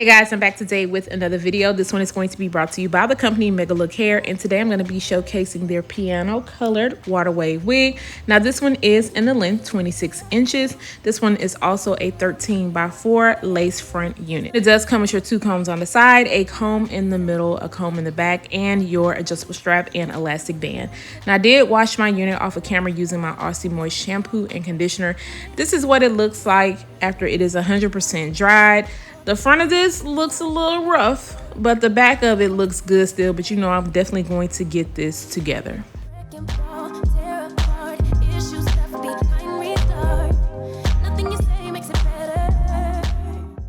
Hey guys, I'm back today with another video. This one is going to be brought to you by the company Megalook Hair, and today I'm going to be showcasing their piano colored water wave wig. Now this one is in the length 26 inches. This one is also a 13x4 lace front unit. It does come with your two combs on the side, a comb in the middle, a comb in the back, and your adjustable strap and elastic band. Now I did wash my unit off of camera using my Aussie Moist shampoo and conditioner. This is what it looks like after it is 100% dried. The front of this looks a little rough, but the back of it looks good still. But you know, I'm definitely going to get this together.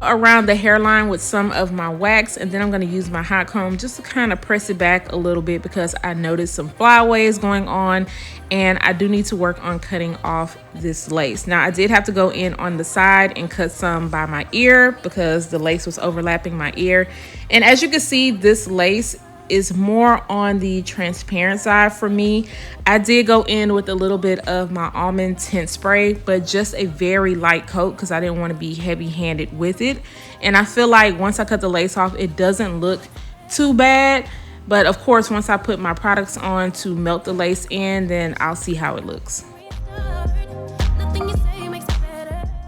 Around the hairline with some of my wax, and then I'm going to use my hot comb just to kind of press it back a little bit because I noticed some flyaways going on and I do need to work on cutting off this lace. Now I did have to go in on the side and cut some by my ear because the lace was overlapping my ear, and as you can see, this lace is more on the transparent side for me. I did go in with a little bit of my almond tint spray, but just a very light coat because I didn't want to be heavy-handed with it. And I feel like once I cut the lace off, it doesn't look too bad. But of course, once I put my products on to melt the lace in, then I'll see how it looks.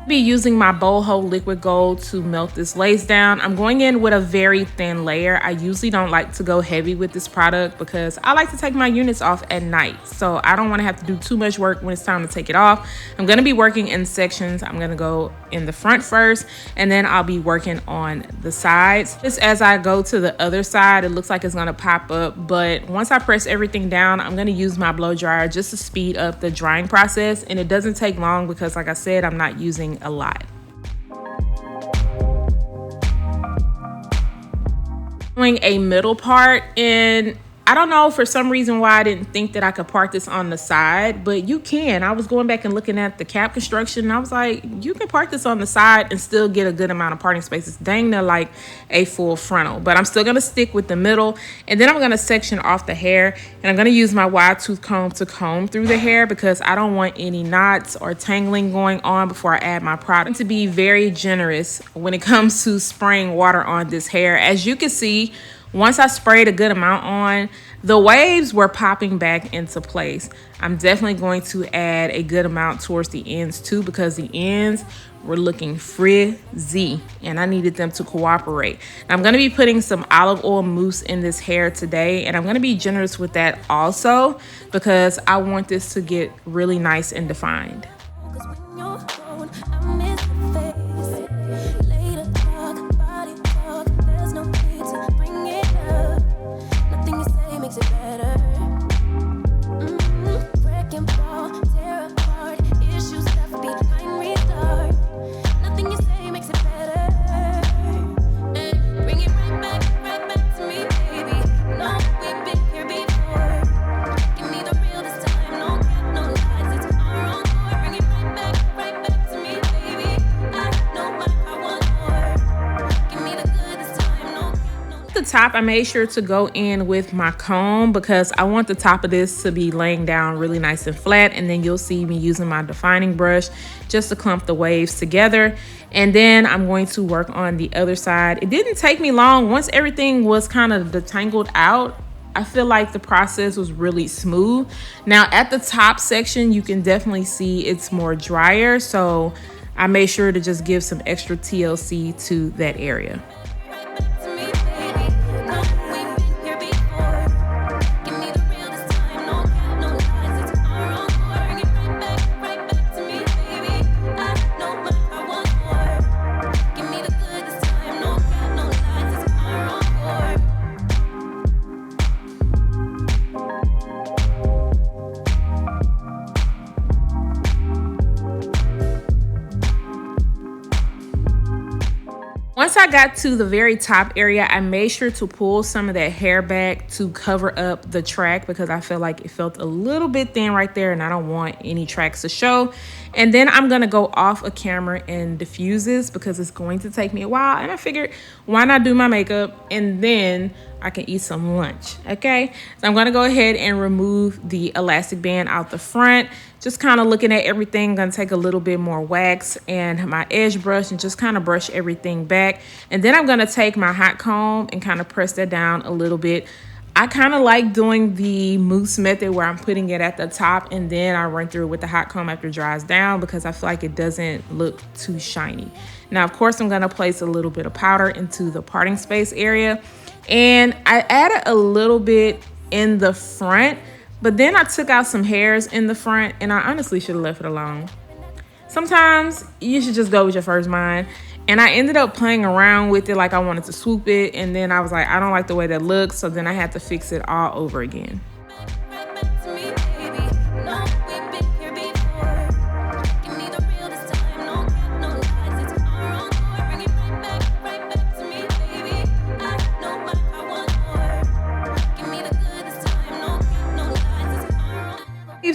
Be using my boho liquid gold to melt this lace down. I'm going in with a very thin layer. I usually don't like to go heavy with this product because I like to take my units off at night, so I don't want to have to do too much work when it's time to take it off. I'm going to be working in sections. I'm going to go in the front first, and then I'll be working on the sides. Just as I go to the other side, it looks like it's going to pop up, but once I press everything down, I'm going to use my blow dryer just to speed up the drying process, and it doesn't take long because, like I said, I'm not using a lot. Doing a middle part, and I don't know for some reason why I didn't think that I could part this on the side, but you can. I was going back and looking at the cap construction and I was like, you can part this on the side and still get a good amount of parting spaces. Dang, they're like a full frontal, but I'm still going to stick with the middle, and then I'm going to section off the hair, and I'm going to use my wide tooth comb to comb through the hair because I don't want any knots or tangling going on before I add my product. To be very generous when it comes to spraying water on this hair. As you can see, once I sprayed a good amount on, the waves were popping back into place. I'm definitely going to add a good amount towards the ends too because the ends were looking frizzy and I needed them to cooperate. Now, I'm going to be putting some olive oil mousse in this hair today, and I'm going to be generous with that also because I want this to get really nice and defined. Top, I made sure to go in with my comb because I want the top of this to be laying down really nice and flat, and then you'll see me using my defining brush just to clump the waves together. And then I'm going to work on the other side. It didn't take me long. Once everything was kind of detangled out, I feel like the process was really smooth. Now at the top section, you can definitely see it's more drier, so I made sure to just give some extra TLC to that area. Once I got to the very top area, I made sure to pull some of that hair back to cover up the track because I felt like it felt a little bit thin right there and I don't want any tracks to show. And then I'm gonna go off a camera and diffuse this because it's going to take me a while, and I figured why not do my makeup and then I can eat some lunch. Okay, so I'm gonna go ahead and remove the elastic band out the front. Just kind of looking at everything, gonna take a little bit more wax and my edge brush and just kind of brush everything back. back. And then I'm gonna take my hot comb and kind of press that down a little bit. I kind of like doing the mousse method where I'm putting it at the top and then I run through it with the hot comb after it dries down, because I feel like it doesn't look too shiny. Now, of course, I'm gonna place a little bit of powder into the parting space area, and I added a little bit in the front, but then I took out some hairs in the front, and I honestly should have left it alone. Sometimes you should just go with your first mind. And I ended up playing around with it like I wanted to swoop it. And then I was like, I don't like the way that looks. So then I had to fix it all over again.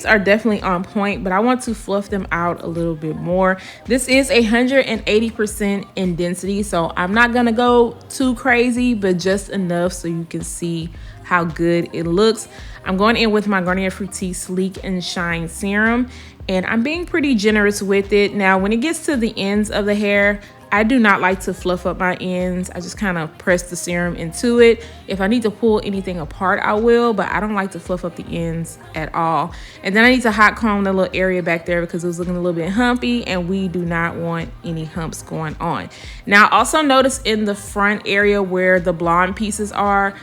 Are definitely on point, but I want to fluff them out a little bit more. This is 180% in density, so I'm not gonna go too crazy, but just enough so you can see how good it looks. I'm going in with my Garnier Fructis Sleek and Shine Serum, and I'm being pretty generous with it. Now, when it gets to the ends of the hair, I do not like to fluff up my ends. I just kind of press the serum into it. If I need to pull anything apart, I will, but I don't like to fluff up the ends at all. And then I need to hot comb the little area back there because it was looking a little bit humpy, and we do not want any humps going on. Now, also notice in the front area where the blonde pieces are,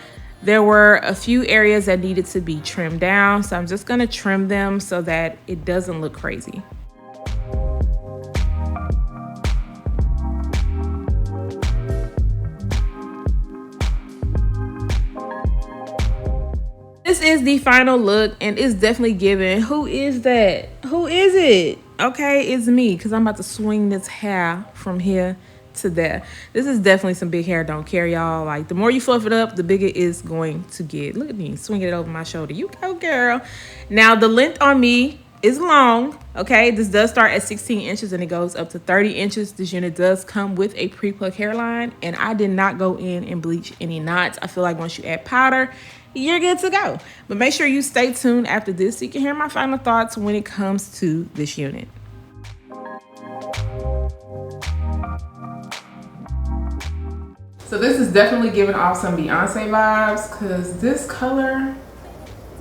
there were a few areas that needed to be trimmed down. So I'm just gonna trim them so that it doesn't look crazy. This is the final look, and it's definitely giving. Who is that? Who is it? Okay, it's me, because I'm about to swing this hair from here to there. This is definitely some big hair, don't care, y'all. Like, the more you fluff it up, the bigger it's going to get. Look at me swinging it over my shoulder. You go, girl. Now, the length on me is long, okay? This does start at 16 inches and it goes up to 30 inches. This unit does come with a pre-plucked hairline, and I did not go in and bleach any knots. I feel like once you add powder, you're good to go. But make sure you stay tuned after this so you can hear my final thoughts when it comes to this unit. So this is definitely giving off some Beyoncé vibes, because this color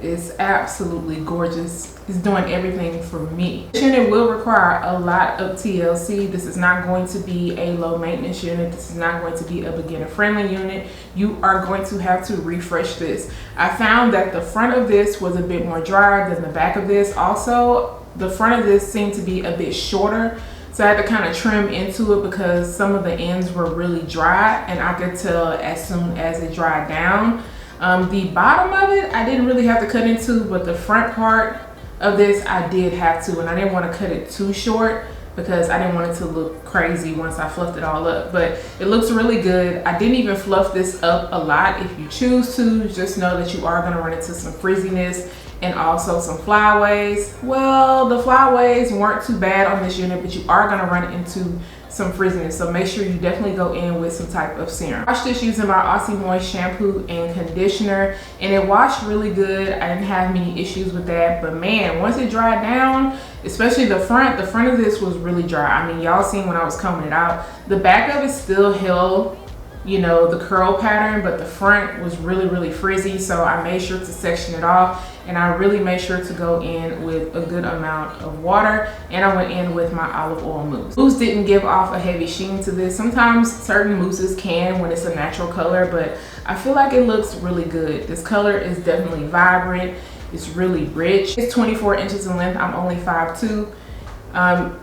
is absolutely gorgeous. It's doing everything for me. This unit will require a lot of TLC. This is not going to be a low maintenance unit. This is not going to be a beginner friendly unit. You are going to have to refresh this. I found that the front of this was a bit more dry than the back of this. Also, the front of this seemed to be a bit shorter. So I had to kind of trim into it because some of the ends were really dry, and I could tell as soon as it dried down. The bottom of it, I didn't really have to cut into, but the front part of this, I did have to, and I didn't want to cut it too short because I didn't want it to look crazy once I fluffed it all up. But it looks really good. I didn't even fluff this up a lot. If you choose to, just know that you are going to run into some frizziness and also some flyaways. Well, the flyaways weren't too bad on this unit, but you are going to run into some frizziness, so make sure you definitely go in with some type of serum. I washed this using my Aussie Moist shampoo and conditioner, and it washed really good. I didn't have many issues with that, but man, once it dried down, especially the front of this was really dry. I mean, y'all seen when I was combing it out. The back of it still held, you know, the curl pattern, but the front was really frizzy, so I made sure to section it off, and I really made sure to go in with a good amount of water, and I went in with my olive oil mousse. Mousse didn't give off a heavy sheen to this. Sometimes certain mousses can when it's a natural color, but I feel like it looks really good. This color is definitely vibrant. It's really rich. It's 24 inches in length. I'm only 5'2".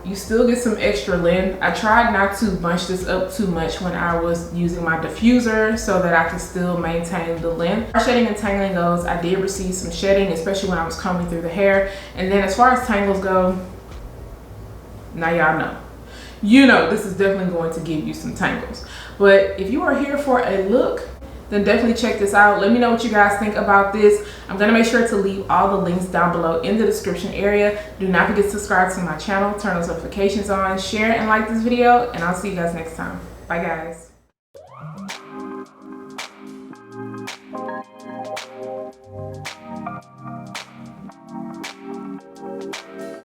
You still get some extra length. I tried not to bunch this up too much when I was using my diffuser so that I could still maintain the length. As far as shedding and tangling goes, I did receive some shedding, especially when I was combing through the hair. And then as far as tangles go, now y'all know. You know this is definitely going to give you some tangles. But if you are here for a look, then definitely check this out. Let me know what you guys think about this. I'm gonna make sure to leave all the links down below in the description area. Do not forget to subscribe to my channel, turn those notifications on, share and like this video, and I'll see you guys next time. Bye guys.